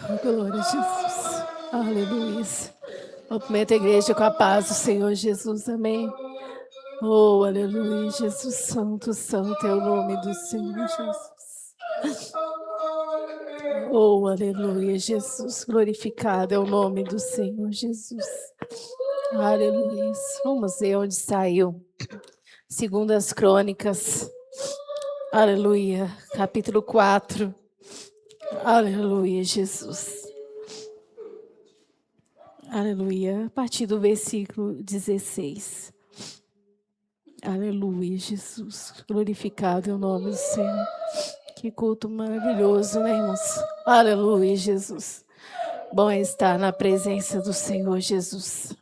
Oh, glória a Jesus. Aleluia. Cumprimento a igreja com a paz do Senhor Jesus. Amém. Oh, aleluia. Jesus Santo, Santo é o nome do Senhor Jesus. Oh, aleluia. Jesus glorificado é o nome do Senhor Jesus. Aleluia. Vamos ver onde saiu. Segundas Crônicas. Aleluia. Capítulo 4. Aleluia, Jesus. Aleluia. A partir do versículo 16. Aleluia, Jesus. Glorificado é o nome do Senhor. Que culto maravilhoso, né, irmãos? Aleluia, Jesus. Bom é estar na presença do Senhor Jesus.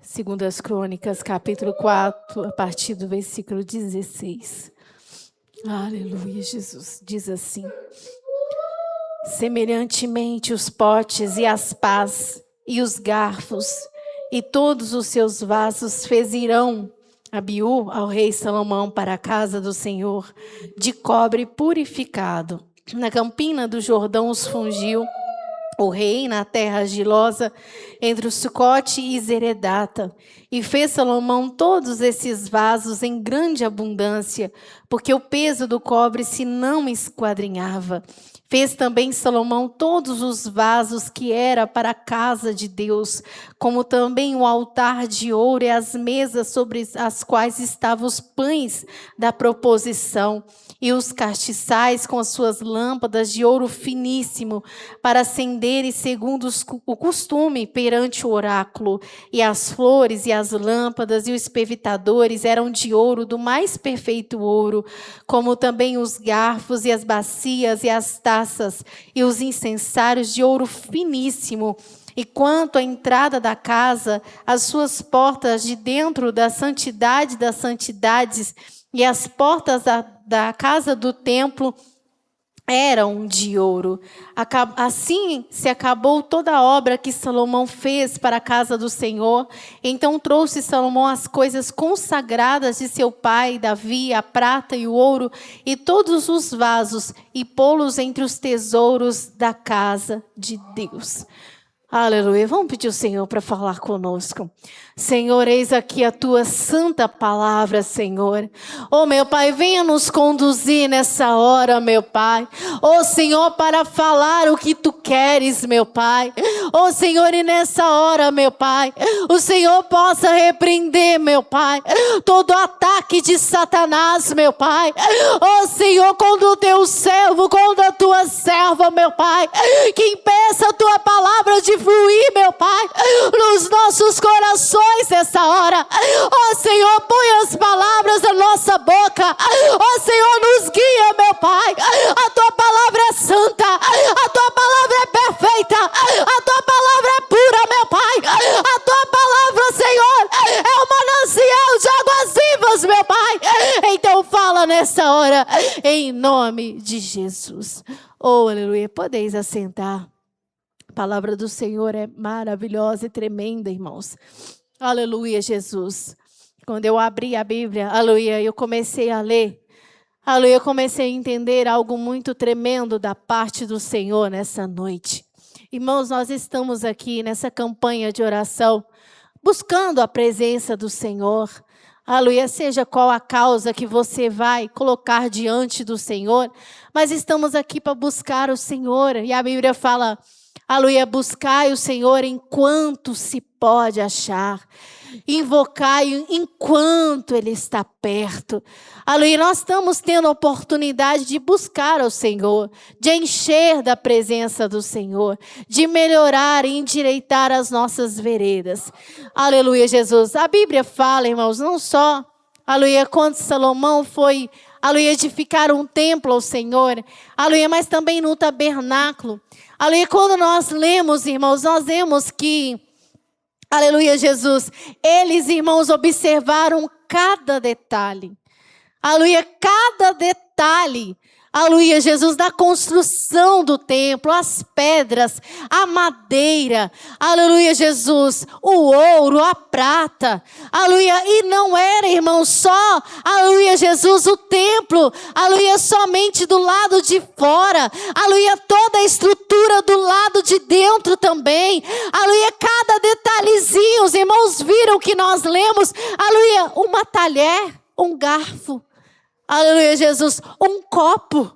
Segundas Crônicas, capítulo 4, a partir do versículo 16. Aleluia, Jesus. Diz assim: semelhantemente os potes e as pás e os garfos e todos os seus vasos fez Irão, Abiú, ao rei Salomão para a casa do Senhor, de cobre purificado. Na campina do Jordão os fungiu o rei na terra argilosa, entre o Sucote e Zeredata. E fez Salomão todos esses vasos em grande abundância, porque o peso do cobre se não esquadrinhava. Fez também Salomão todos os vasos que era para a casa de Deus, como também o altar de ouro e as mesas sobre as quais estavam os pães da proposição, e os castiçais com as suas lâmpadas de ouro finíssimo, para acenderem segundo o costume perante o oráculo. E as flores e as lâmpadas e os pevitadores eram de ouro, do mais perfeito ouro, como também os garfos e as bacias e as taças e os incensários de ouro finíssimo. E quanto à entrada da casa, as suas portas de dentro da santidade das santidades e as portas da casa do templo eram de ouro. Assim se acabou toda a obra que Salomão fez para a casa do Senhor. Então trouxe Salomão as coisas consagradas de seu pai Davi, a prata e o ouro, e todos os vasos, e pô-los entre os tesouros da casa de Deus. Aleluia. Vamos pedir ao Senhor para falar conosco. Senhor, eis aqui a tua santa palavra, Senhor. Oh, meu Pai, venha nos conduzir nessa hora, meu Pai. Oh, Senhor, para falar o que tu queres, meu Pai. Oh, Senhor, e nessa hora, meu Pai, o Senhor possa repreender, meu Pai, todo ataque de Satanás, meu Pai. Oh, Senhor, quando o teu servo, quando a tua serva, meu Pai, que impeça a tua palavra de fluir, meu Pai, nos nossos corações nessa hora. Oh, Senhor, põe as palavras na nossa boca. Oh, Senhor, nos guia, meu Pai. A tua palavra é santa, a tua palavra é perfeita, a tua palavra é pura, meu Pai. A tua palavra, Senhor, é um manancial de águas vivas, meu Pai. Então fala nessa hora, em nome de Jesus. Oh, aleluia. Podeis assentar. A palavra do Senhor é maravilhosa e tremenda, irmãos. Aleluia, Jesus. Quando eu abri a Bíblia, aleluia, eu comecei a ler. Aleluia, eu comecei a entender algo muito tremendo da parte do Senhor nessa noite. Irmãos, nós estamos aqui nessa campanha de oração, buscando a presença do Senhor. Aleluia, seja qual a causa que você vai colocar diante do Senhor, mas estamos aqui para buscar o Senhor. E a Bíblia fala: aleluia, buscai o Senhor enquanto se pode achar. Invocai enquanto Ele está perto. Aleluia, nós estamos tendo a oportunidade de buscar ao Senhor, de encher da presença do Senhor, de melhorar e endireitar as nossas veredas. Aleluia, Jesus. A Bíblia fala, irmãos, não só, aleluia, quando Salomão foi, aleluia, edificar um templo ao Senhor, aleluia, mas também no tabernáculo. Aleluia, quando nós lemos, irmãos, nós vemos que, aleluia, Jesus, eles, irmãos, observaram cada detalhe. Aleluia, cada detalhe. Aleluia, Jesus, da construção do templo, as pedras, a madeira, aleluia, Jesus, o ouro, a prata, aleluia, e não era, irmão, só, aleluia, Jesus, o templo, aleluia, somente do lado de fora, aleluia, toda a estrutura do lado de dentro também, aleluia, cada detalhezinho, os irmãos viram que nós lemos, aleluia, uma talher, um garfo, aleluia, Jesus, um copo,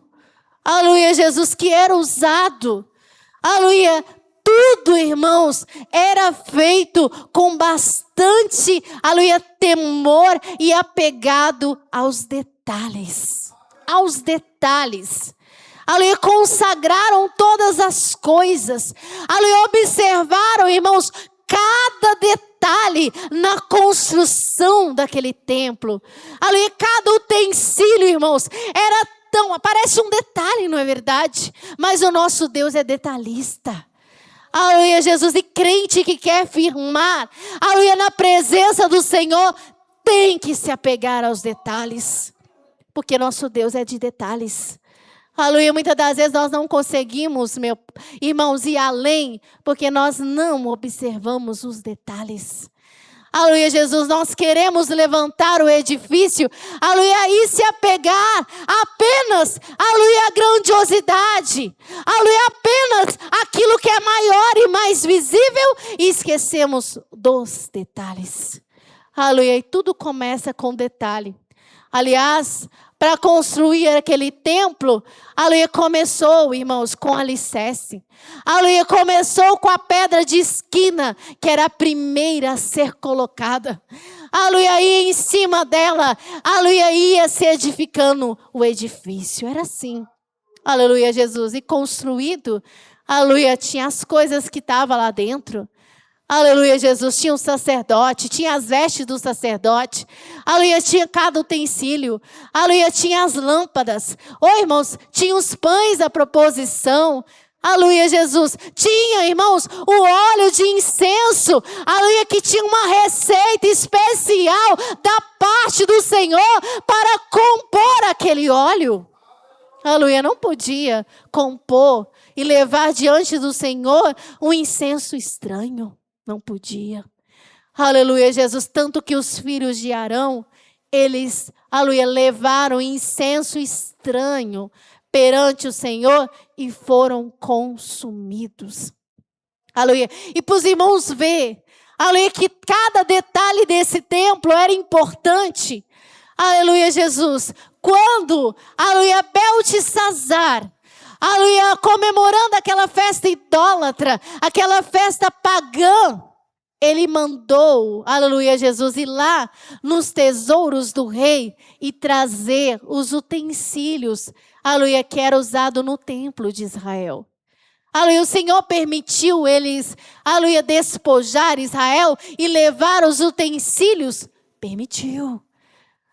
aleluia, Jesus, que era usado, aleluia, tudo, irmãos, era feito com bastante, aleluia, temor e apegado aos detalhes, aleluia, consagraram todas as coisas, aleluia, observaram, irmãos, cada detalhe na construção daquele templo. Ali, cada utensílio, irmãos, era tão... Parece um detalhe, não é verdade? Mas o nosso Deus é detalhista. Aleluia, Jesus. E crente que quer firmar, aleluia, na presença do Senhor, tem que se apegar aos detalhes. Porque nosso Deus é de detalhes. Aleluia, muitas das vezes nós não conseguimos, meu irmãos, ir além, porque nós não observamos os detalhes. Aleluia, Jesus, nós queremos levantar o edifício, aleluia, e se apegar apenas, aleluia, à grandiosidade, aleluia, apenas aquilo que é maior e mais visível, e esquecemos dos detalhes. Aleluia, e tudo começa com detalhe. Aliás, para construir aquele templo, aleluia, começou, irmãos, com alicerce. Aleluia, começou com a pedra de esquina, que era a primeira a ser colocada. Aleluia, e em cima dela, aleluia, ia se edificando o edifício. Era assim. Aleluia, Jesus. E construído, aleluia, tinha as coisas que estavam lá dentro. Aleluia, Jesus, tinha um sacerdote, tinha as vestes do sacerdote, aleluia, tinha cada utensílio, aleluia, tinha as lâmpadas, irmãos, tinha os pães da proposição, aleluia, Jesus, tinha, irmãos, o óleo de incenso, aleluia, que tinha uma receita especial da parte do Senhor para compor aquele óleo, aleluia, não podia compor e levar diante do Senhor um incenso estranho. Não podia. Aleluia, Jesus. Tanto que os filhos de Arão, eles, aleluia, levaram incenso estranho perante o Senhor e foram consumidos. Aleluia. E para os irmãos ver, aleluia, que cada detalhe desse templo era importante. Aleluia, Jesus. Quando, aleluia, Beltesazar, aleluia, comemorando aquela festa idólatra, aquela festa pagã, ele mandou, aleluia, Jesus, ir lá nos tesouros do rei e trazer os utensílios, aleluia, que era usado no templo de Israel. Aleluia, o Senhor permitiu eles, aleluia, despojar Israel e levar os utensílios? Permitiu.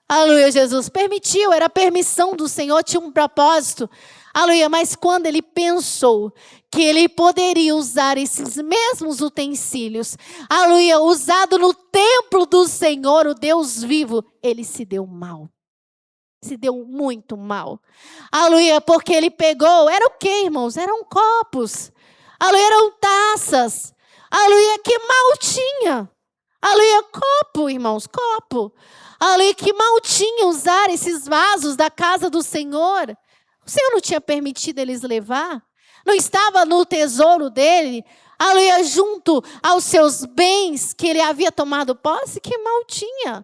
Aleluia, Jesus, permitiu, era a permissão do Senhor, tinha um propósito. Aleluia, mas quando ele pensou que ele poderia usar esses mesmos utensílios, aleluia, usado no templo do Senhor, o Deus vivo, ele se deu mal. Se deu muito mal. Aleluia, porque ele pegou, era o quê, irmãos? Eram copos. Aleluia, eram taças. Aleluia, que mal tinha. Aleluia, copo, irmãos, copo. Aleluia, que mal tinha usar esses vasos da casa do Senhor. O Senhor não tinha permitido eles levar? Não estava no tesouro dele? Aleluia, junto aos seus bens que ele havia tomado posse? Que mal tinha.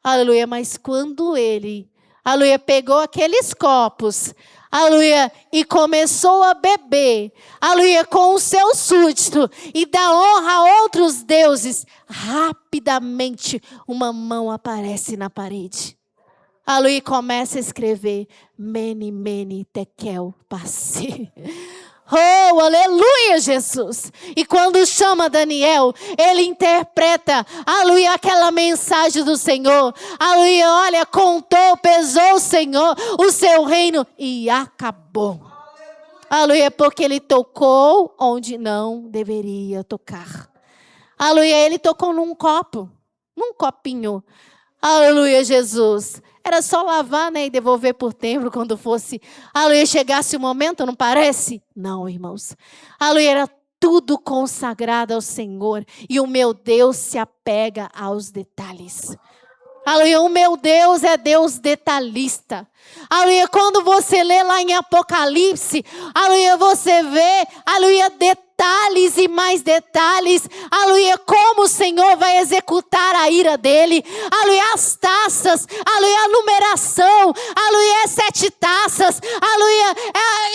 Aleluia, mas quando ele, aleluia, pegou aqueles copos, aleluia, e começou a beber, aleluia, com o seu súdito e dar honra a outros deuses, rapidamente uma mão aparece na parede. Aleluia, começa a escrever Mene, Mene, Tekel, Parsi. Oh, aleluia, Jesus. E quando chama Daniel, ele interpreta, aleluia, aquela mensagem do Senhor. Aleluia, olha, contou, pesou o Senhor, o seu reino e acabou. Aleluia, porque ele tocou onde não deveria tocar. Aleluia, ele tocou num copo, num copinho. Aleluia, Jesus. Era só lavar, né, e devolver por templo quando fosse, aleluia, chegasse o momento, não parece? Não, irmãos. Aleluia, era tudo consagrado ao Senhor. E o meu Deus se apega aos detalhes. Aleluia, o meu Deus é Deus detalhista. Aleluia, quando você lê lá em Apocalipse, aleluia, você vê, aleluia, detalhes e mais detalhes, aleluia, como o Senhor vai executar a ira dele, aleluia, as taças, aleluia, a numeração, aleluia, 7 taças, aleluia,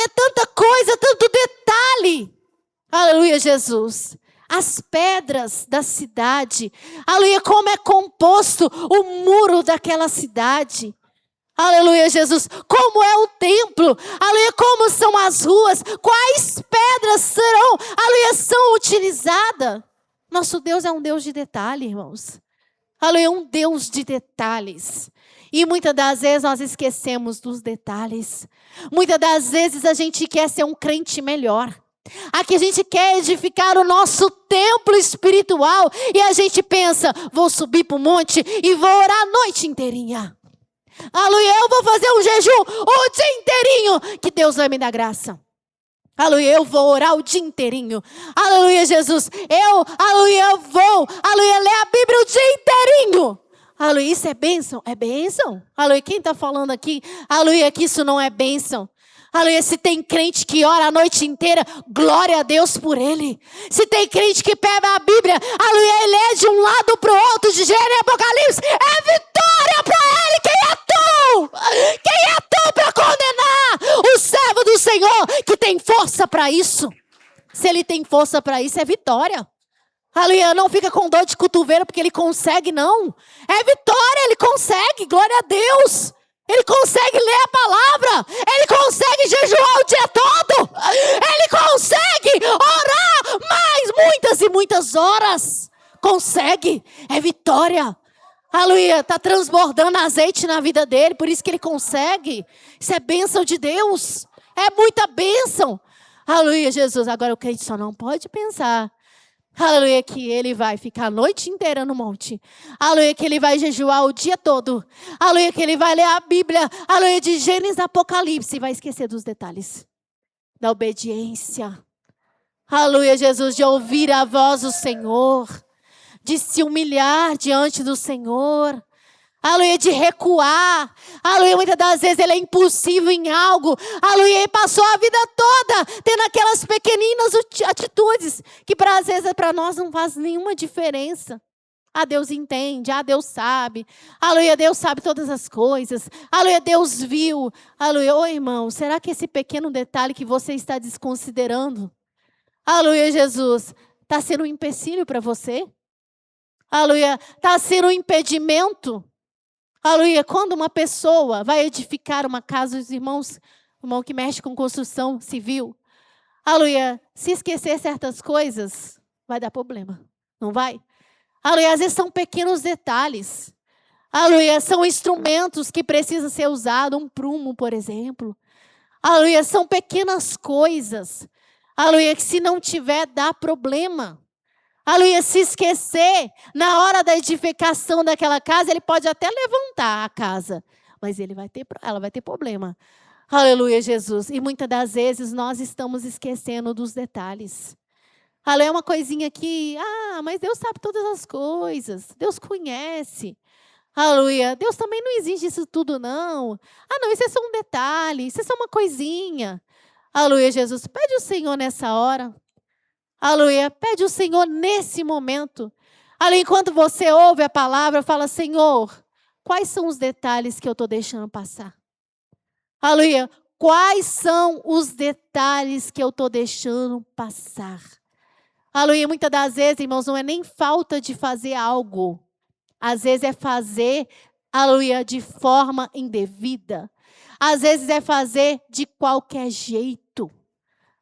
é tanta coisa, tanto detalhe, aleluia, Jesus. As pedras da cidade, aleluia, como é composto o muro daquela cidade. Aleluia, Jesus, como é o templo, aleluia, como são as ruas, quais pedras serão, aleluia, são utilizadas. Nosso Deus é um Deus de detalhe, irmãos. Aleluia, um Deus de detalhes. E muitas das vezes nós esquecemos dos detalhes. Muitas das vezes a gente quer ser um crente melhor. Aqui a gente quer edificar o nosso templo espiritual e a gente pensa, vou subir para o monte e vou orar a noite inteirinha. Aleluia, eu vou fazer um jejum o dia inteirinho, que Deus vai me dar graça. Aleluia, eu vou orar o dia inteirinho. Aleluia, Jesus, eu vou, aleluia, ler a Bíblia o dia inteirinho. Aleluia, isso é bênção? É bênção? Aleluia, quem está falando aqui? Aleluia, que isso não é bênção. Aleluia, se tem crente que ora a noite inteira, glória a Deus por ele. Se tem crente que pega a Bíblia, aleluia, ele é de um lado para o outro, de Gênesis e Apocalipse, é vitória para ele. Quem é tu? Quem é tu para condenar o servo do Senhor que tem força para isso? Se ele tem força para isso, é vitória. Aleluia, não fica com dor de cotovelo porque ele consegue, não. É vitória, ele consegue, glória a Deus. Ele consegue ler a palavra. Ele consegue jejuar o dia todo. Ele consegue orar mais muitas e muitas horas. Consegue. É vitória. Aleluia. Está transbordando azeite na vida dele. Por isso que ele consegue. Isso é bênção de Deus. É muita bênção. Aleluia, Jesus. Agora o crente só não pode pensar. Aleluia, que ele vai ficar a noite inteira no monte. Aleluia, que ele vai jejuar o dia todo. Aleluia, que ele vai ler a Bíblia. Aleluia, de Gênesis a Apocalipse. E vai esquecer dos detalhes. Da obediência. Aleluia, Jesus, de ouvir a voz do Senhor. De se humilhar diante do Senhor. Aleluia, de recuar. Aleluia, muitas das vezes ele é impulsivo em algo. Aleluia, e passou a vida toda tendo aquelas pequeninas atitudes que às vezes para nós não faz nenhuma diferença. Ah, Deus entende, ah, Deus sabe. Aleluia, Deus sabe todas as coisas. Aleluia, Deus viu. Aleluia, ô irmão, será que esse pequeno detalhe que você está desconsiderando, aleluia, Jesus, está sendo um empecilho para você? Aleluia, está sendo um impedimento? Aleluia, quando uma pessoa vai edificar uma casa, os irmãos, o irmão que mexe com construção civil, aleluia, se esquecer certas coisas, vai dar problema, não vai? Aleluia, às vezes são pequenos detalhes, aleluia, são instrumentos que precisam ser usados, um prumo, por exemplo, aleluia, são pequenas coisas, aleluia, que se não tiver, dá problema. Aleluia, se esquecer, na hora da edificação daquela casa, ele pode até levantar a casa, mas ela vai ter problema. Aleluia, Jesus. E muitas das vezes nós estamos esquecendo dos detalhes. Aleluia, é uma coisinha que, mas Deus sabe todas as coisas, Deus conhece. Aleluia, Deus também não exige isso tudo, não. Não, isso é só um detalhe, isso é só uma coisinha. Aleluia, Jesus. Pede ao Senhor nessa hora. Aleluia, pede ao Senhor nesse momento. Aleluia, enquanto você ouve a palavra, fala, Senhor, quais são os detalhes que eu estou deixando passar? Aleluia, quais são os detalhes que eu estou deixando passar? Aleluia, muitas das vezes, irmãos, não é nem falta de fazer algo. Às vezes é fazer, aleluia, de forma indevida. Às vezes é fazer de qualquer jeito.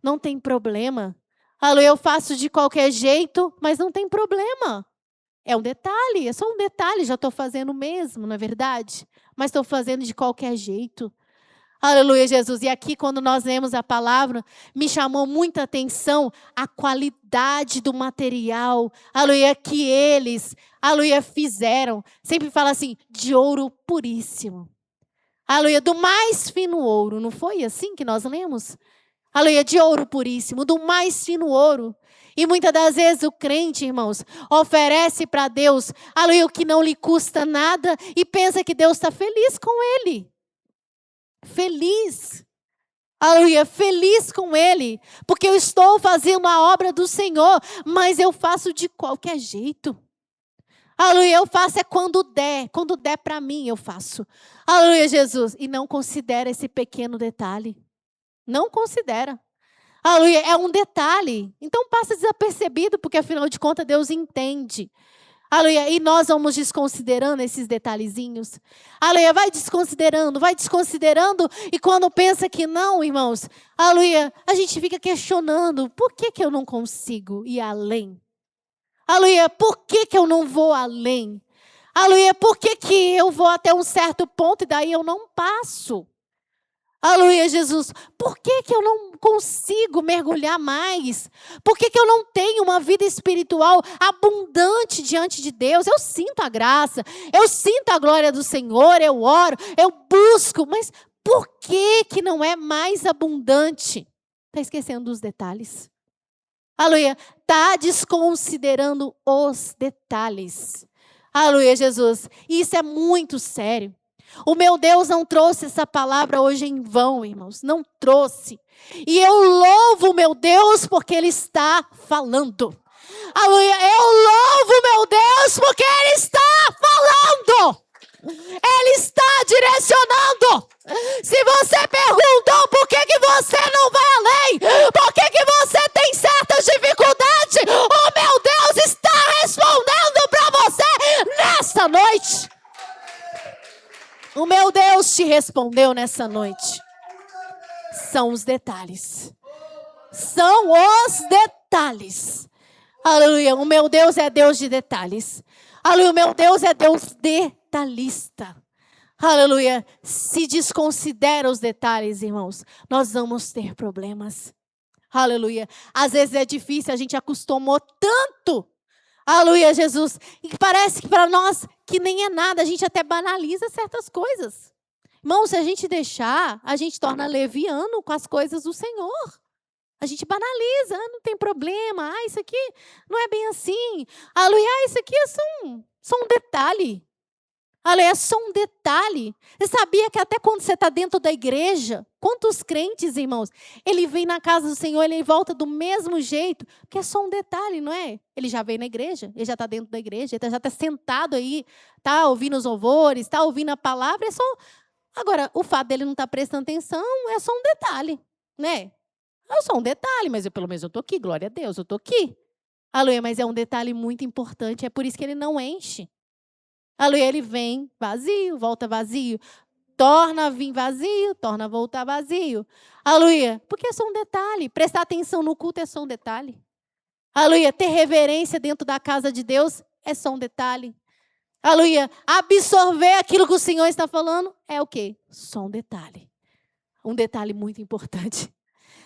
Não tem problema. Aleluia, eu faço de qualquer jeito, mas não tem problema. É um detalhe, é só um detalhe, já estou fazendo mesmo, não é verdade? Mas estou fazendo de qualquer jeito. Aleluia, Jesus. E aqui, quando nós lemos a palavra, me chamou muita atenção a qualidade do material, aleluia, que eles, aleluia, fizeram. Sempre fala assim, de ouro puríssimo. Aleluia, do mais fino ouro. Não foi assim que nós lemos? Aleluia, de ouro puríssimo, do mais fino ouro. E muitas das vezes o crente, irmãos, oferece para Deus, aleluia, o que não lhe custa nada e pensa que Deus está feliz com ele. Feliz. Aleluia, feliz com ele, porque eu estou fazendo a obra do Senhor, mas eu faço de qualquer jeito. Aleluia, eu faço quando der para mim eu faço. Aleluia, Jesus, e não considera esse pequeno detalhe. Não considera. Aleluia, é um detalhe. Então passa desapercebido, porque afinal de contas Deus entende. Aleluia, e nós vamos desconsiderando esses detalhezinhos. Aleluia, vai desconsiderando, e quando pensa que não, irmãos, aleluia, a gente fica questionando, por que eu não consigo ir além? Aleluia, por que eu não vou além? Aleluia, por que eu vou até um certo ponto e daí eu não passo? Aleluia, Jesus. Por que eu não consigo mergulhar mais? Por que eu não tenho uma vida espiritual abundante diante de Deus? Eu sinto a graça, eu sinto a glória do Senhor, eu oro, eu busco, mas por que não é mais abundante? Está esquecendo dos detalhes. Aleluia, está desconsiderando os detalhes. Aleluia, Jesus. E isso é muito sério. O meu Deus não trouxe essa palavra hoje em vão, irmãos. Não trouxe. E eu louvo o meu Deus porque Ele está falando. Aleluia. Eu louvo o meu Deus porque Ele está falando. Ele está direcionando. Se você perguntou por que você não vai além, por que você tem certas dificuldades, o meu Deus está respondendo para você nessa noite. O meu Deus te respondeu nessa noite. São os detalhes. São os detalhes. Aleluia. O meu Deus é Deus de detalhes. Aleluia. O meu Deus é Deus detalhista. Aleluia. Se desconsidera os detalhes, irmãos, nós vamos ter problemas. Aleluia. Às vezes é difícil, a gente acostumou tanto. Aleluia, Jesus. E parece que para nós que nem é nada, a gente até banaliza certas coisas. Irmão, se a gente deixar, a gente torna leviano com as coisas do Senhor. A gente banaliza, não tem problema. Isso aqui não é bem assim. Aleluia, isso aqui é só um detalhe. Aleluia, é só um detalhe. Você sabia que até quando você está dentro da igreja, quantos crentes, irmãos, ele vem na casa do Senhor, ele volta do mesmo jeito, que é só um detalhe, não é? Ele já veio na igreja, ele já está dentro da igreja, ele já está sentado aí, está ouvindo os louvores, está ouvindo a palavra, é só... Agora, o fato dele não estar prestando atenção é só um detalhe, né? É só um detalhe, mas pelo menos eu estou aqui, glória a Deus, eu estou aqui. Aleluia, mas é um detalhe muito importante, é por isso que ele não enche. Aleluia, ele vem vazio, volta vazio, torna a vir vazio, torna a voltar vazio. Aleluia, porque é só um detalhe. Prestar atenção no culto é só um detalhe. Aleluia, ter reverência dentro da casa de Deus é só um detalhe. Aleluia, absorver aquilo que o Senhor está falando é o quê? Só um detalhe. Um detalhe muito importante.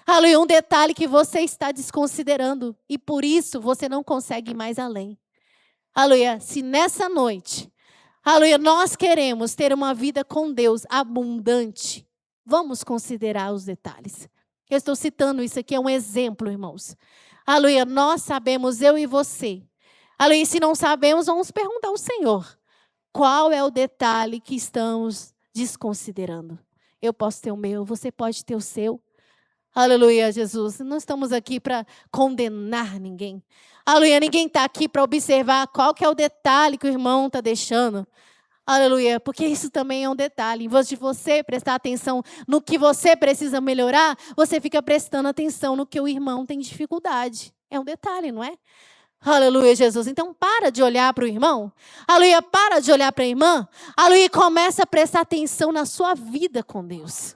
Aleluia, um detalhe que você está desconsiderando e por isso você não consegue ir mais além. Aleluia, se nessa noite... Aleluia, nós queremos ter uma vida com Deus abundante. Vamos considerar os detalhes. Eu estou citando isso aqui, é um exemplo, irmãos. Aleluia, nós sabemos, eu e você. Aleluia, se não sabemos, vamos perguntar ao Senhor. Qual é o detalhe que estamos desconsiderando? Eu posso ter o meu, você pode ter o seu. Aleluia, Jesus. Não estamos aqui para condenar ninguém. Aleluia, ninguém está aqui para observar qual que é o detalhe que o irmão está deixando. Aleluia, porque isso também é um detalhe. Em vez de você prestar atenção no que você precisa melhorar, você fica prestando atenção no que o irmão tem dificuldade. É um detalhe, não é? Aleluia, Jesus. Então, para de olhar para o irmão. Aleluia, para de olhar para a irmã. Aleluia, começa a prestar atenção na sua vida com Deus.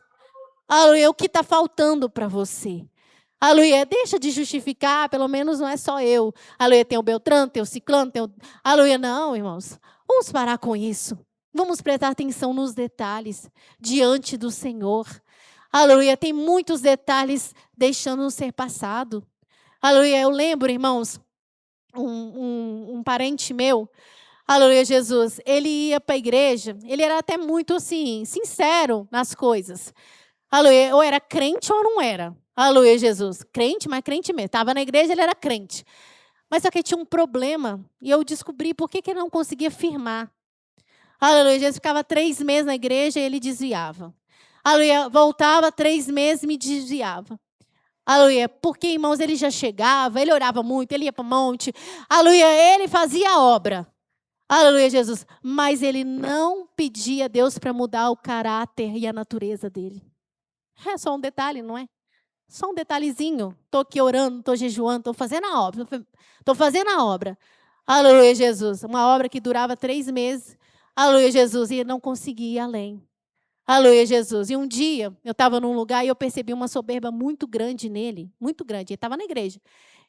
Aleluia, o que está faltando para você? Aleluia, deixa de justificar, pelo menos não é só eu. Aleluia, tem o Beltrano, tem o Ciclano, tem o... Aleluia, não, irmãos. Vamos parar com isso. Vamos prestar atenção nos detalhes diante do Senhor. Aleluia, tem muitos detalhes deixando ser passado. Aleluia, eu lembro, irmãos, um parente meu, aleluia, Jesus, ele ia para a igreja, ele era até muito assim, sincero nas coisas. Aleluia, ou era crente ou não era. Aleluia, Jesus. Crente, mas crente mesmo. Estava na igreja, ele era crente. Mas só que tinha um problema, e eu descobri por que ele não conseguia firmar. Aleluia, Jesus ficava 3 meses na igreja e ele desviava. Aleluia, voltava 3 meses e me desviava. Aleluia, porque, irmãos, ele já chegava, ele orava muito, ele ia para o monte. Aleluia, ele fazia a obra. Aleluia, Jesus. Mas ele não pedia a Deus para mudar o caráter e a natureza dele. É só um detalhe, não é? Só um detalhezinho. Estou aqui orando, estou jejuando, estou fazendo a obra. Estou fazendo a obra. Aleluia, Jesus. Uma obra que durava 3 meses. Aleluia, Jesus. E ele não conseguia ir além. Aleluia, Jesus. E um dia, eu estava num lugar e eu percebi uma soberba muito grande nele. Muito grande. Ele estava na igreja.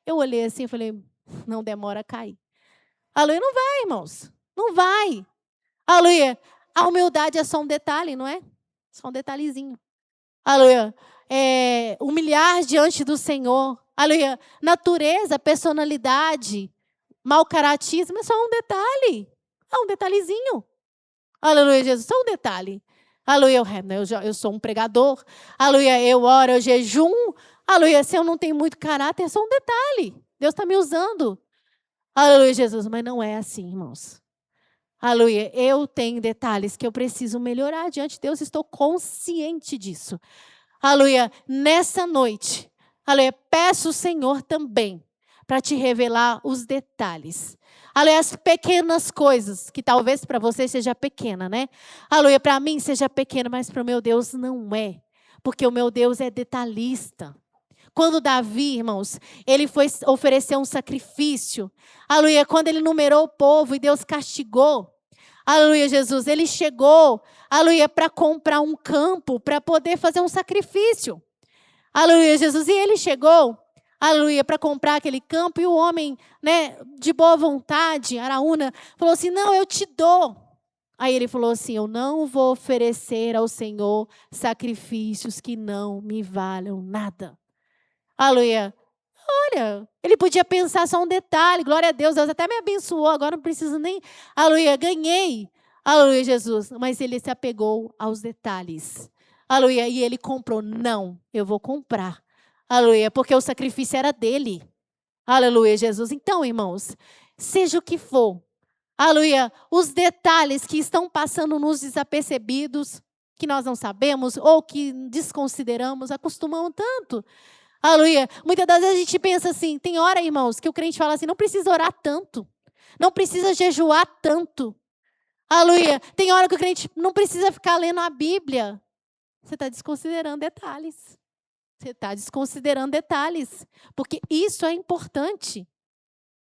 Eu olhei assim e falei, não demora a cair. Aleluia, não vai, irmãos. Não vai. Aleluia. A humildade é só um detalhe, não é? Só um detalhezinho. Aleluia. Humilhar diante do Senhor. Aleluia. Natureza, personalidade, mau caratismo é só um detalhe. É um detalhezinho. Aleluia, Jesus. Só um detalhe. Aleluia. Eu sou um pregador. Aleluia. Eu oro, eu jejum. Aleluia. Se eu não tenho muito caráter, é só um detalhe. Deus está me usando. Aleluia, Jesus. Mas não é assim, irmãos. Aleluia. Eu tenho detalhes que eu preciso melhorar diante de Deus. Estou consciente disso. Aleluia, nessa noite, aleluia, peço ao Senhor também para te revelar os detalhes. Aleluia, as pequenas coisas, que talvez para você seja pequena, né? Aleluia, para mim seja pequena, mas para o meu Deus não é. Porque o meu Deus é detalhista. Quando Davi, irmãos, ele foi oferecer um sacrifício. Aleluia, quando ele numerou o povo e Deus castigou. Aleluia, Jesus, ele chegou, aleluia, para comprar um campo, para poder fazer um sacrifício. Aleluia, Jesus, e ele chegou, aleluia, para comprar aquele campo, e o homem, né, de boa vontade, Araúna, falou assim, não, eu te dou. Aí ele falou assim, eu não vou oferecer ao Senhor sacrifícios que não me valham nada. Aleluia. Olha, ele podia pensar só um detalhe, glória a Deus, Deus até me abençoou, agora não preciso nem, aleluia, ganhei, aleluia, Jesus, mas ele se apegou aos detalhes, aleluia, e ele comprou, não, eu vou comprar, aleluia, porque o sacrifício era dele, aleluia, Jesus. Então, irmãos, seja o que for, aleluia, os detalhes que estão passando nos desapercebidos, que nós não sabemos, ou que desconsideramos, acostumamos tanto. Aleluia. Muitas das vezes a gente pensa assim, tem hora, irmãos, que o crente fala assim, não precisa orar tanto. Não precisa jejuar tanto. Aleluia. Tem hora que o crente não precisa ficar lendo a Bíblia. Você está desconsiderando detalhes. Você está desconsiderando detalhes. Porque isso é importante.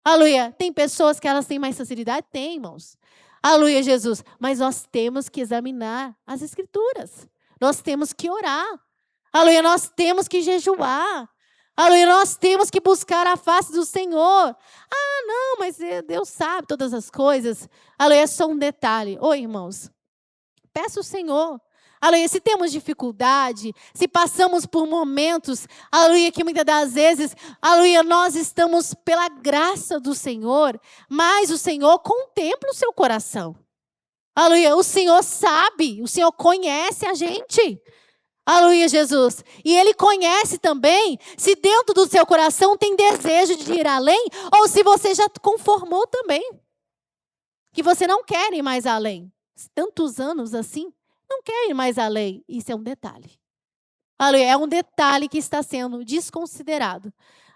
Aleluia. Tem pessoas que elas têm mais facilidade? Tem, irmãos. Aleluia, Jesus. Mas nós temos que examinar as Escrituras. Nós temos que orar. Aleluia, nós temos que jejuar. Aleluia, nós temos que buscar a face do Senhor. Ah, não, mas Deus sabe todas as coisas. Aleluia, é só um detalhe. Ô, irmãos, peça ao Senhor. Aleluia, se temos dificuldade, se passamos por momentos, aleluia, que muitas das vezes, aleluia, nós estamos pela graça do Senhor, mas o Senhor contempla o seu coração. Aleluia, o Senhor sabe, o Senhor conhece a gente. Aleluia, Jesus. E Ele conhece também se dentro do seu coração tem desejo de ir além ou se você já conformou também. Que você não quer ir mais além. Tantos anos assim, não quer ir mais além. Isso é um detalhe. Aleluia, é um detalhe que está sendo desconsiderado.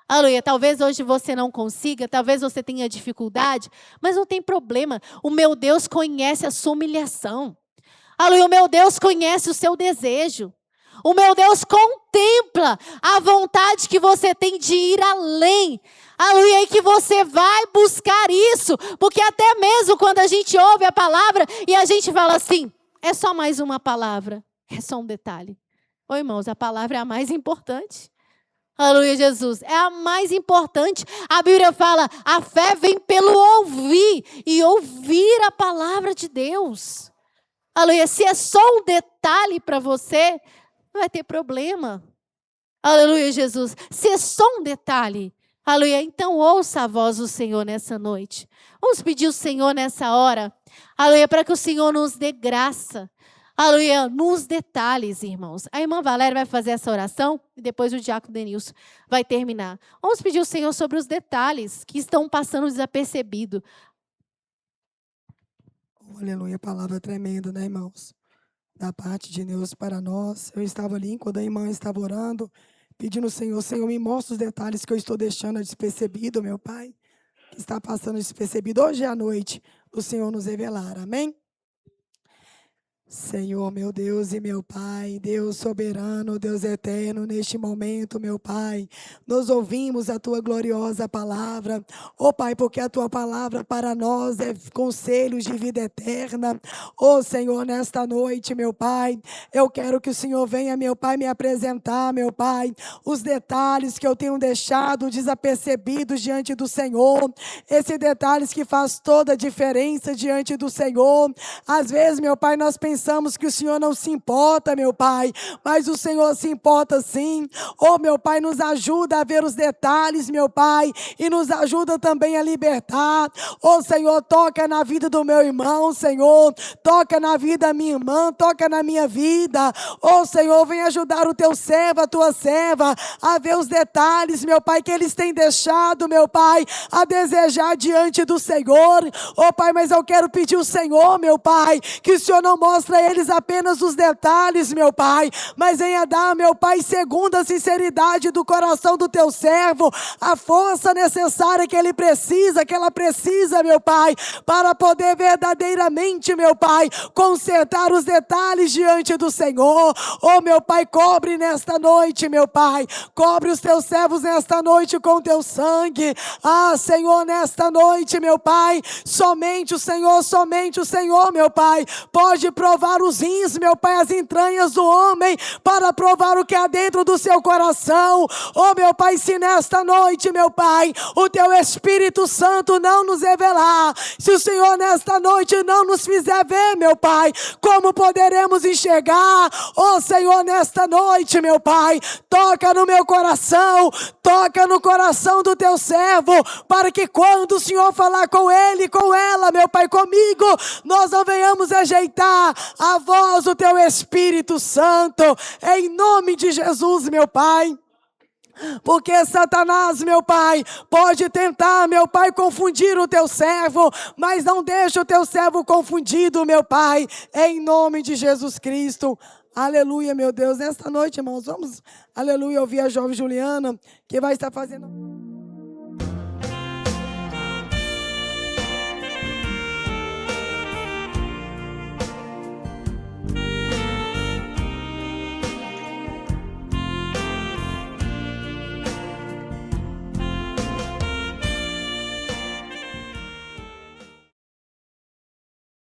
Aleluia, talvez hoje você não consiga, talvez você tenha dificuldade, mas não tem problema. O meu Deus conhece a sua humilhação. Aleluia, o meu Deus conhece o seu desejo. O meu Deus contempla a vontade que você tem de ir além. Aleluia, e que você vai buscar isso. Porque até mesmo quando a gente ouve a palavra e a gente fala assim, é só mais uma palavra, é só um detalhe. Ô irmãos, a palavra é a mais importante. Aleluia, Jesus, é a mais importante. A Bíblia fala, a fé vem pelo ouvir e ouvir a palavra de Deus. Aleluia, se é só um detalhe para você, não vai ter problema. Aleluia, Jesus. Se é só um detalhe, aleluia, então ouça a voz do Senhor nessa noite. Vamos pedir ao Senhor nessa hora, aleluia, para que o Senhor nos dê graça, aleluia, nos detalhes, irmãos. A irmã Valéria vai fazer essa oração e depois o diácono Denilson vai terminar. Vamos pedir ao Senhor sobre os detalhes que estão passando desapercebidos. Aleluia, palavra tremenda, né, irmãos? Da parte de Deus para nós. Eu estava ali quando a irmã estava orando, pedindo ao Senhor, Senhor, me mostra os detalhes que eu estou deixando despercebido, meu Pai, que está passando despercebido. Hoje à noite, o Senhor nos revelar, amém? Senhor, meu Deus e meu Pai, Deus soberano, Deus eterno, neste momento, meu Pai, nós ouvimos a Tua gloriosa palavra, ó Pai, porque a Tua palavra para nós é conselhos de vida eterna, ó Senhor, nesta noite, meu Pai, eu quero que o Senhor venha, meu Pai, me apresentar, meu Pai, os detalhes que eu tenho deixado desapercebidos diante do Senhor, esses detalhes que faz toda a diferença diante do Senhor. Às vezes, meu Pai, nós pensamos que o Senhor não se importa, meu Pai, mas o Senhor se importa sim. Oh, meu Pai, nos ajuda a ver os detalhes, meu Pai, e nos ajuda também a libertar. Oh, Senhor, toca na vida do meu irmão, Senhor, toca na vida da minha irmã, toca na minha vida. Oh, Senhor, vem ajudar o teu servo, a tua serva, a ver os detalhes, meu Pai, que eles têm deixado, meu Pai, a desejar diante do Senhor. Oh, Pai, mas eu quero pedir ao Senhor, meu Pai, que o Senhor não mostre a eles apenas os detalhes, meu Pai, mas venha dar, meu Pai, segundo a sinceridade do coração do teu servo, a força necessária que ele precisa, que ela precisa, meu Pai, para poder verdadeiramente, meu Pai, consertar os detalhes diante do Senhor. Oh, meu Pai, cobre nesta noite, meu Pai, cobre os teus servos nesta noite com teu sangue. Ah, Senhor, nesta noite, meu Pai, somente o Senhor, meu Pai, pode provar os rins, meu Pai, as entranhas do homem, para provar o que há dentro do seu coração. Oh, meu Pai, se nesta noite, meu Pai, o teu Espírito Santo não nos revelar, se o Senhor nesta noite não nos fizer ver, meu Pai, como poderemos enxergar? Oh, Senhor, nesta noite, meu Pai, toca no meu coração, toca no coração do teu servo, para que quando o Senhor falar com ele, com ela, meu Pai, comigo, nós não venhamos ajeitar a voz do teu Espírito Santo, em nome de Jesus, meu Pai. Porque Satanás, meu Pai, pode tentar, meu Pai, confundir o teu servo, mas não deixa o teu servo confundido, meu Pai, em nome de Jesus Cristo. Aleluia, meu Deus. Nesta noite, irmãos, vamos, aleluia, ouvir a jovem Juliana, que vai estar fazendo...